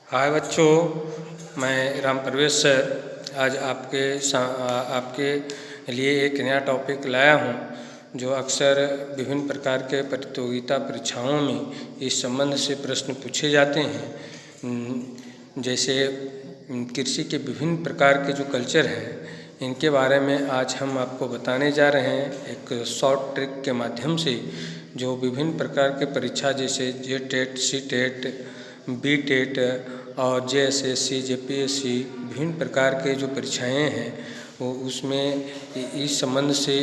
हाय बच्चों, मैं राम प्रवेश सर आज आपके लिए एक नया टॉपिक लाया हूं जो अक्सर विभिन्न प्रकार के प्रतियोगिता परीक्षाओं में इस संबंध से प्रश्न पूछे जाते हैं। जैसे कृषि के विभिन्न प्रकार के जो कल्चर हैं इनके बारे में आज हम आपको बताने जा रहे हैं एक शॉर्ट ट्रिक के माध्यम से, जो विभिन्न प्रकार के परीक्षा जैसे J TET, C TET, B TET और JSSC, JPSC विभिन्न प्रकार के जो परीक्षाएं हैं वो उसमें इस संबंध से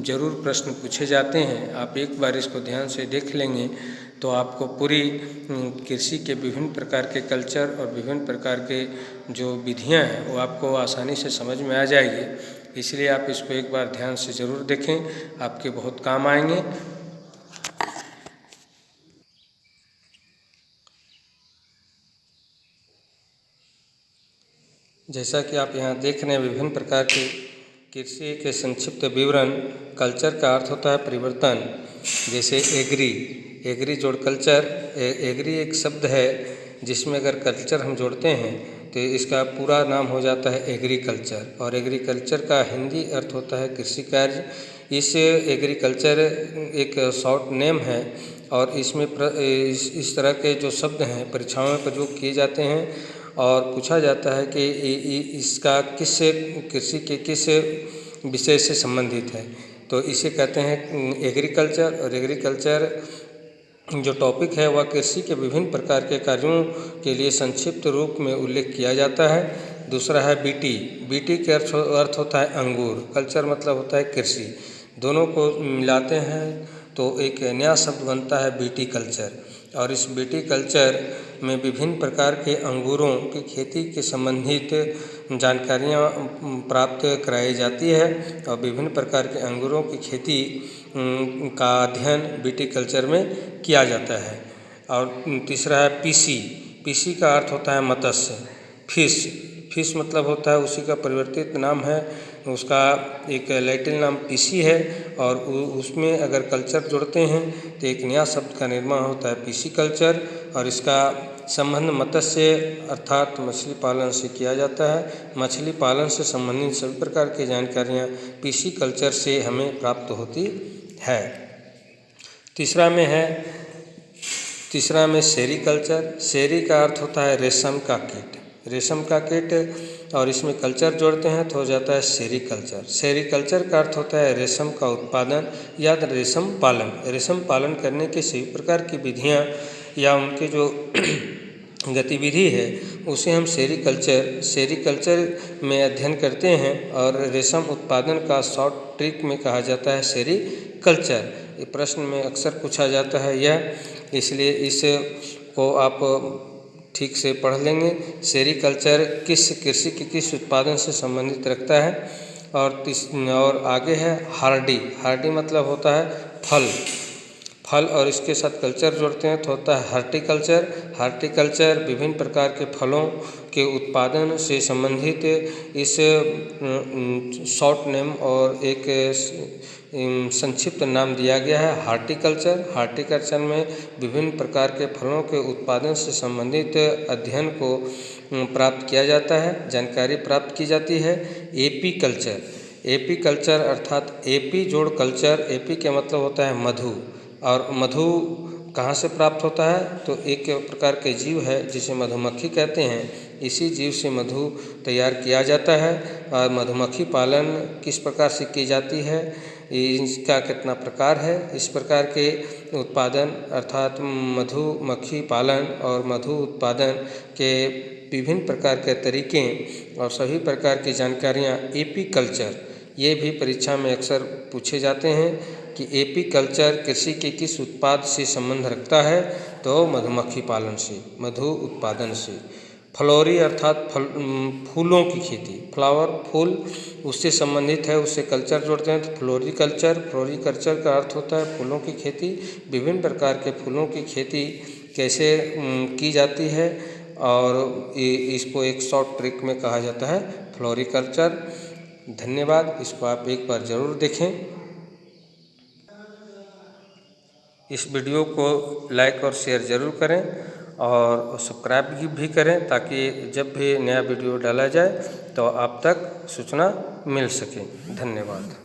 ज़रूर प्रश्न पूछे जाते हैं। आप एक बार इसको ध्यान से देख लेंगे तो आपको पूरी कृषि के विभिन्न प्रकार के कल्चर और विभिन्न प्रकार के जो विधियां हैं वो आपको आसानी से समझ में आ जाएगी। इसलिए आप इसको एक बार ध्यान से ज़रूर देखें, आपके बहुत काम आएंगे। जैसा कि आप यहाँ देख रहे हैं विभिन्न प्रकार के कृषि के संक्षिप्त विवरण। कल्चर का अर्थ होता है परिवर्तन, जैसे एग्री जोड़ कल्चर। एग्री एक शब्द है जिसमें अगर कल्चर हम जोड़ते हैं तो इसका पूरा नाम हो जाता है एग्रीकल्चर, और एग्रीकल्चर का हिंदी अर्थ होता है कृषि कार्य। इस एग्रीकल्चर एक शॉर्ट नेम है और इसमें इस तरह के जो शब्द हैं परीक्षाओं में प्रयोग किए जाते हैं और पूछा जाता है कि इसका किस कृषि के किस विषय से संबंधित है, तो इसे कहते हैं एग्रीकल्चर। और एग्रीकल्चर जो टॉपिक है वह कृषि के विभिन्न प्रकार के कार्यों के लिए संक्षिप्त रूप में उल्लेख किया जाता है। दूसरा है बीटी के अर्थ होता है अंगूर, कल्चर मतलब होता है कृषि। दोनों को मिलाते हैं तो एक नया शब्द बनता है बीटी कल्चर। और इस बीटी कल्चर में विभिन्न प्रकार के अंगूरों की खेती के संबंधित जानकारियाँ प्राप्त कराई जाती है और विभिन्न प्रकार के अंगूरों की खेती का अध्ययन बीटी कल्चर में किया जाता है। और तीसरा है पीसी का अर्थ होता है मत्स्य। फिश मतलब होता है, उसी का परिवर्तित नाम है, उसका एक लैटिन नाम पीसी है और उसमें अगर कल्चर जोड़ते हैं तो एक नया शब्द का निर्माण होता है पीसी कल्चर। और इसका संबंध मत्स्य अर्थात मछली पालन से किया जाता है। मछली पालन से संबंधित सभी प्रकार की जानकारियाँ पीसी कल्चर से हमें प्राप्त होती है। तीसरा में सेरीकल्चर। सेरी का अर्थ होता है रेशम का कीट और इसमें कल्चर जोड़ते हैं तो हो जाता है सेरीकल्चर। सेरीकल्चर का अर्थ होता है रेशम का उत्पादन या रेशम पालन। रेशम पालन करने के सभी प्रकार की विधियाँ या उनके जो गतिविधि है उसे हम सेरीकल्चर में अध्ययन करते हैं और रेशम उत्पादन का शॉर्ट ट्रिक में कहा जाता है सेरीकल्चर। ये प्रश्न में अक्सर पूछा जाता है यह, इसलिए इसको आप ठीक से पढ़ लेंगे। सेरीकल्चर किस कृषि के किस उत्पादन से संबंधित रखता है। और आगे है हार्डी मतलब होता है फल और इसके साथ कल्चर जोड़ते हैं तो होता है हार्टिकल्चर विभिन्न प्रकार के फलों के उत्पादन से संबंधित इस शॉर्ट नेम और एक संक्षिप्त नाम दिया गया है हार्टिकल्चर में विभिन्न प्रकार के फलों के उत्पादन से संबंधित अध्ययन को प्राप्त किया जाता है, जानकारी प्राप्त की जाती है। एपी कल्चर अर्थात एपी जोड़ कल्चर। एपी के मतलब होता है मधु, और मधु कहाँ से प्राप्त होता है तो एक प्रकार के जीव है जिसे मधुमक्खी कहते हैं, इसी जीव से मधु तैयार किया जाता है। और मधुमक्खी पालन किस प्रकार से की जाती है, इसका कितना प्रकार है, इस प्रकार के उत्पादन अर्थात मधुमक्खी पालन और मधु उत्पादन के विभिन्न प्रकार के तरीके और सभी प्रकार की जानकारियाँ एपी कल्चर ये भी परीक्षा में अक्सर पूछे जाते हैं कि एपी कल्चर कृषि के किस उत्पाद से संबंध रखता है तो मधुमक्खी पालन से, मधु उत्पादन से। फ्लोरी अर्थात फूलों की खेती, फ्लावर फूल उससे संबंधित है, उससे कल्चर जोड़ते हैं तो फ्लोरिकल्चर का अर्थ होता है फूलों की खेती। विभिन्न प्रकार के फूलों की खेती कैसे की जाती है और इसको एक शॉर्ट ट्रिक में कहा जाता है फ्लोरिकल्चर। धन्यवाद, इसको आप एक बार ज़रूर देखें। इस वीडियो को लाइक और शेयर ज़रूर करें और सब्सक्राइब भी करें ताकि जब भी नया वीडियो डाला जाए तो आप तक सूचना मिल सके। धन्यवाद।